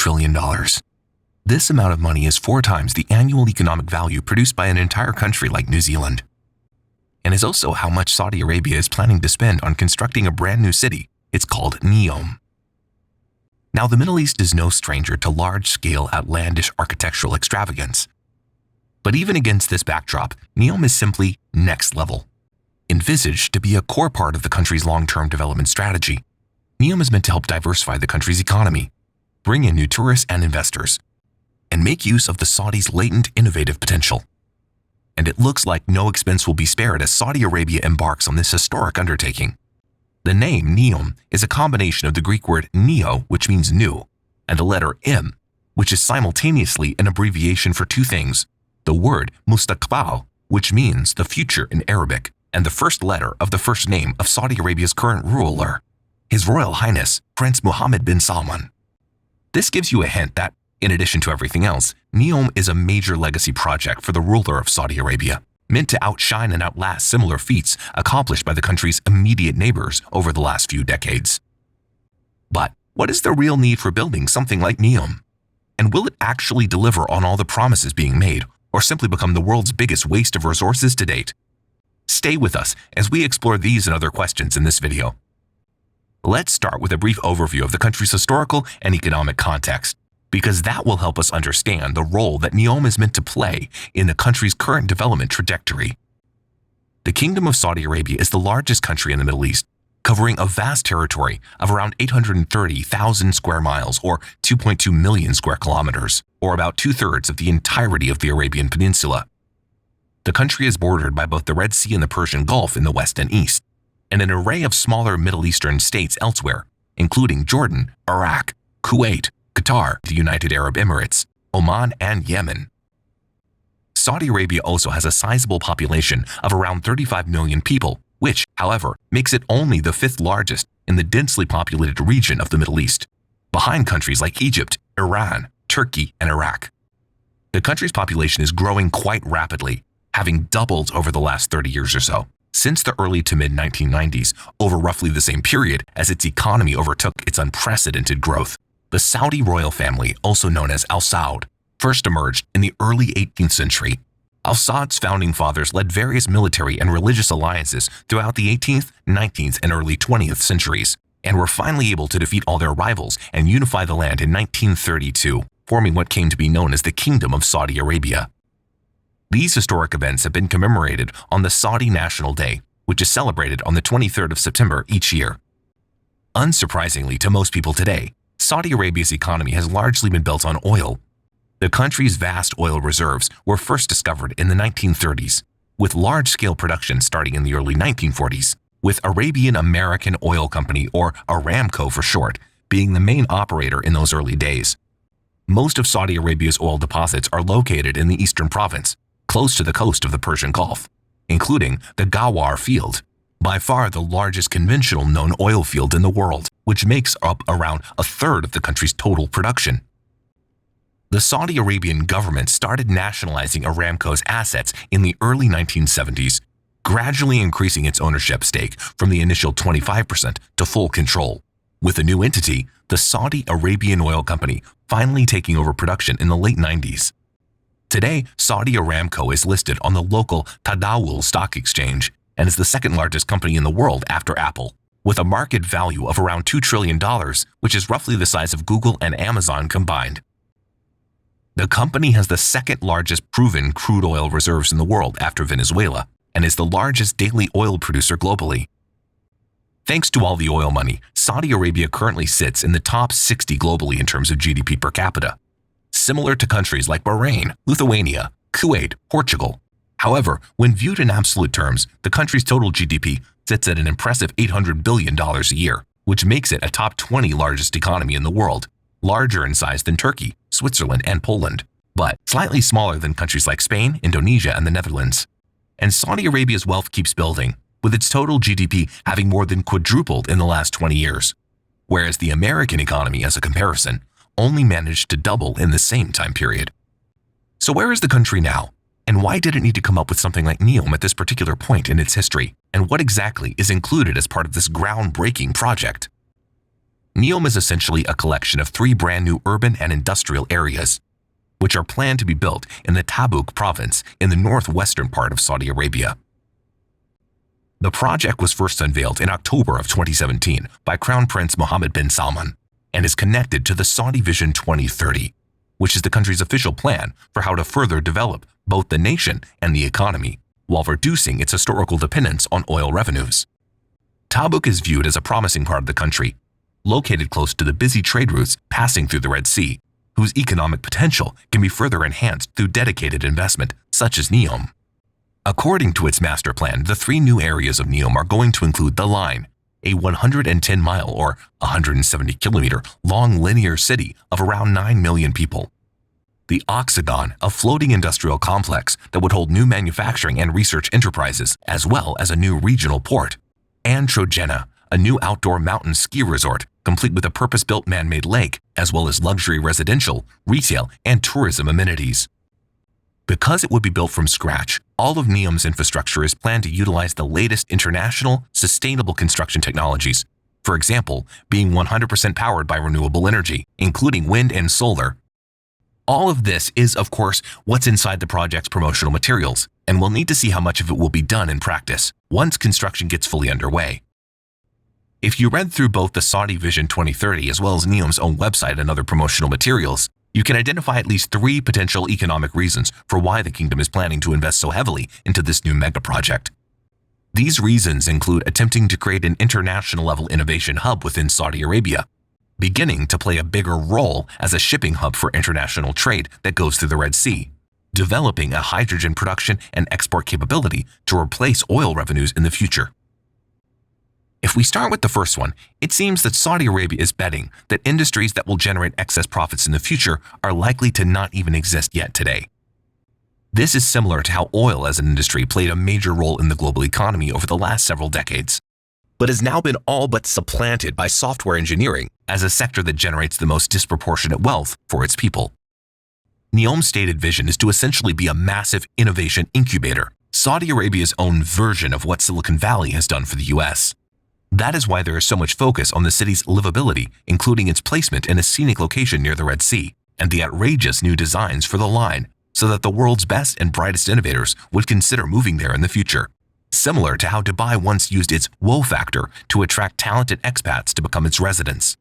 trillion. This amount of money is 4 times the annual economic value produced by an entire country like New Zealand, and is also how much Saudi Arabia is planning to spend on constructing a brand new city. It's called NEOM. Now, the Middle East is no stranger to large-scale, outlandish architectural extravagance. But even against this backdrop, NEOM is simply next level. Envisaged to be a core part of the country's long-term development strategy, NEOM is meant to help diversify the country's economy, bring in new tourists and investors, and make use of the Saudis' latent innovative potential. And it looks like no expense will be spared as Saudi Arabia embarks on this historic undertaking. The name NEOM is a combination of the Greek word neo, which means new, and the letter M, which is simultaneously an abbreviation for 2 things: the word mustaqbal, which means the future in Arabic, and the first letter of the first name of Saudi Arabia's current ruler, His Royal Highness Prince Mohammed bin Salman. This gives you a hint that, in addition to everything else, NEOM is a major legacy project for the ruler of Saudi Arabia, meant to outshine and outlast similar feats accomplished by the country's immediate neighbors over the last few decades. But what is the real need for building something like NEOM? And will it actually deliver on all the promises being made, or simply become the world's biggest waste of resources to date? Stay with us as we explore these and other questions in this video. Let's start with a brief overview of the country's historical and economic context, because that will help us understand the role that NEOM is meant to play in the country's current development trajectory. The Kingdom of Saudi Arabia is the largest country in the Middle East, covering a vast territory of around 830,000 square miles or 2.2 million square kilometers, or about 2/3 of the entirety of the Arabian Peninsula. The country is bordered by both the Red Sea and the Persian Gulf in the west and east, and an array of smaller Middle Eastern states elsewhere, including Jordan, Iraq, Kuwait, Qatar, the United Arab Emirates, Oman, and Yemen. Saudi Arabia also has a sizable population of around 35 million people, which, however, makes it only the 5th largest in the densely populated region of the Middle East, behind countries like Egypt, Iran, Turkey, and Iraq. The country's population is growing quite rapidly, having doubled over the last 30 years or so, since the early to mid-1990s, over roughly the same period as its economy overtook its unprecedented growth. The Saudi royal family, also known as Al Saud, first emerged in the early 18th century. Al Saud's founding fathers led various military and religious alliances throughout the 18th, 19th, and early 20th centuries, and were finally able to defeat all their rivals and unify the land in 1932, forming what came to be known as the Kingdom of Saudi Arabia. These historic events have been commemorated on the Saudi National Day, which is celebrated on the 23rd of September each year. Unsurprisingly to most people today, Saudi Arabia's economy has largely been built on oil. The country's vast oil reserves were first discovered in the 1930s, with large-scale production starting in the early 1940s, with Arabian American Oil Company, or Aramco for short, being the main operator in those early days. Most of Saudi Arabia's oil deposits are located in the eastern province, close to the coast of the Persian Gulf, including the Ghawar field, by far the largest conventional known oil field in the world, which makes up around 1/3 of the country's total production. The Saudi Arabian government started nationalizing Aramco's assets in the early 1970s, gradually increasing its ownership stake from the initial 25% to full control, with the new entity, the Saudi Arabian Oil Company, finally taking over production in the late 90s. Today, Saudi Aramco is listed on the local Tadawul Stock Exchange and is the 2nd largest company in the world after Apple, with a market value of around $2 trillion, which is roughly the size of Google and Amazon combined. The company has the 2nd largest proven crude oil reserves in the world after Venezuela, and is the largest daily oil producer globally. Thanks to all the oil money, Saudi Arabia currently sits in the top 60 globally in terms of GDP per capita, similar to countries like Bahrain, Lithuania, Kuwait, Portugal. However, when viewed in absolute terms, the country's total GDP sits at an impressive $800 billion a year, which makes it a top 20 largest economy in the world, larger in size than Turkey, Switzerland, and Poland, but slightly smaller than countries like Spain, Indonesia, and the Netherlands. And Saudi Arabia's wealth keeps building, with its total GDP having more than quadrupled in the last 20 years, whereas the American economy, as a comparison, only managed to double in the same time period. So where is the country now? And why did it need to come up with something like NEOM at this particular point in its history? And what exactly is included as part of this groundbreaking project? NEOM is essentially a collection of 3 brand new urban and industrial areas, which are planned to be built in the Tabuk province in the northwestern part of Saudi Arabia. The project was first unveiled in October of 2017 by Crown Prince Mohammed bin Salman and is connected to the Saudi Vision 2030, which is the country's official plan for how to further develop both the nation and the economy while reducing its historical dependence on oil revenues. Tabuk is viewed as a promising part of the country, located close to the busy trade routes passing through the Red Sea, whose economic potential can be further enhanced through dedicated investment such as NEOM. According to its master plan, the 3 new areas of NEOM are going to include the Line, a 110-mile or 170-kilometer long linear city of around 9 million people; the Oxagon, a floating industrial complex that would hold new manufacturing and research enterprises, as well as a new regional port; and Trojena, a new outdoor mountain ski resort, complete with a purpose-built man-made lake, as well as luxury residential, retail, and tourism amenities. Because it would be built from scratch, all of NEOM's infrastructure is planned to utilize the latest international, sustainable construction technologies, for example, being 100% powered by renewable energy, including wind and solar. All of this is, of course, what's inside the project's promotional materials, and we'll need to see how much of it will be done in practice once construction gets fully underway. If you read through both the Saudi Vision 2030 as well as NEOM's own website and other promotional materials, you can identify at least 3 potential economic reasons for why the kingdom is planning to invest so heavily into this new mega project. These reasons include attempting to create an international-level innovation hub within Saudi Arabia, beginning to play a bigger role as a shipping hub for international trade that goes through the Red Sea, developing a hydrogen production and export capability to replace oil revenues in the future. If we start with the first one, it seems that Saudi Arabia is betting that industries that will generate excess profits in the future are likely to not even exist yet today. This is similar to how oil as an industry played a major role in the global economy over the last several decades, but has now been all but supplanted by software engineering as a sector that generates the most disproportionate wealth for its people. NEOM's stated vision is to essentially be a massive innovation incubator, Saudi Arabia's own version of what Silicon Valley has done for the US. That is why there is so much focus on the city's livability, including its placement in a scenic location near the Red Sea, and the outrageous new designs for the line, so that the world's best and brightest innovators would consider moving there in the future. Similar to how Dubai once used its wow factor to attract talented expats to become its residents.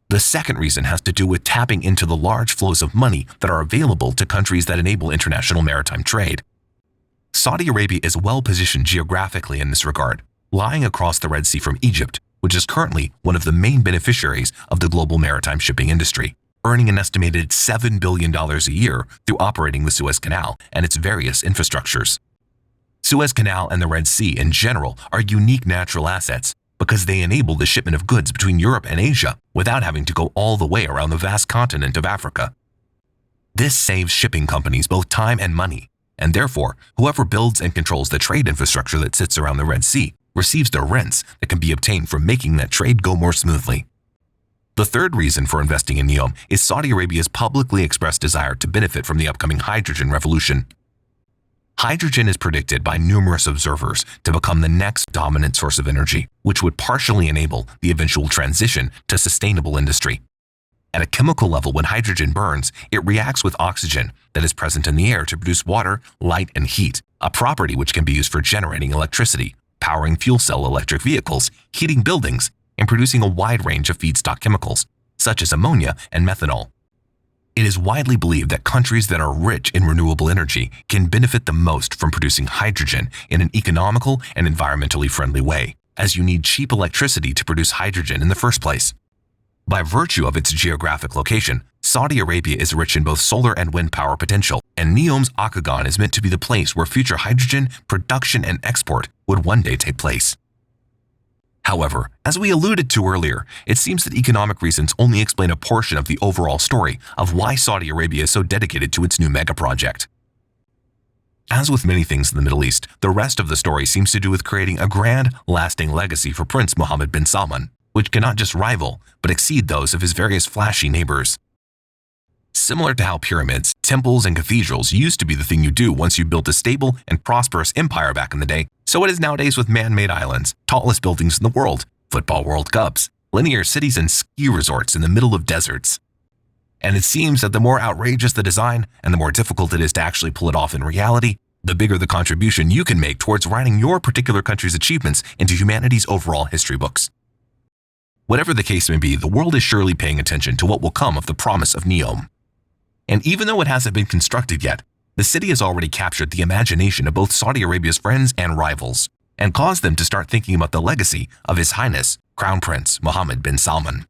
The second reason has to do with tapping into the large flows of money that are available to countries that enable international maritime trade. Saudi Arabia is well positioned geographically in this regard, lying across the Red Sea from Egypt, which is currently one of the main beneficiaries of the global maritime shipping industry, earning an estimated $7 billion a year through operating the Suez Canal and its various infrastructures. Suez Canal and the Red Sea in general are unique natural assets because they enable the shipment of goods between Europe and Asia without having to go all the way around the vast continent of Africa. This saves shipping companies both time and money, and therefore, whoever builds and controls the trade infrastructure that sits around the Red Sea receives the rents that can be obtained from making that trade go more smoothly. The third reason for investing in NEOM is Saudi Arabia's publicly expressed desire to benefit from the upcoming hydrogen revolution. Hydrogen is predicted by numerous observers to become the next dominant source of energy, which would partially enable the eventual transition to sustainable industry. At a chemical level, when hydrogen burns, it reacts with oxygen that is present in the air to produce water, light, and heat, a property which can be used for generating electricity, powering fuel cell electric vehicles, heating buildings, and producing a wide range of feedstock chemicals, such as ammonia and methanol. It is widely believed that countries that are rich in renewable energy can benefit the most from producing hydrogen in an economical and environmentally friendly way, as you need cheap electricity to produce hydrogen in the first place. By virtue of its geographic location, Saudi Arabia is rich in both solar and wind power potential, and NEOM's Oxagon is meant to be the place where future hydrogen production and export would one day take place. However, as we alluded to earlier, it seems that economic reasons only explain a portion of the overall story of why Saudi Arabia is so dedicated to its new mega project. As with many things in the Middle East, the rest of the story seems to do with creating a grand, lasting legacy for Prince Mohammed bin Salman, which can not just rival, but exceed those of his various flashy neighbors. Similar to how pyramids, temples, and cathedrals used to be the thing you do once you built a stable and prosperous empire back in the day, so it is nowadays with man-made islands, tallest buildings in the world, football World Cups, linear cities and ski resorts in the middle of deserts. And it seems that the more outrageous the design and the more difficult it is to actually pull it off in reality, the bigger the contribution you can make towards writing your particular country's achievements into humanity's overall history books. Whatever the case may be, the world is surely paying attention to what will come of the promise of Neom. And even though it hasn't been constructed yet, the city has already captured the imagination of both Saudi Arabia's friends and rivals, and caused them to start thinking about the legacy of His Highness Crown Prince Mohammed bin Salman.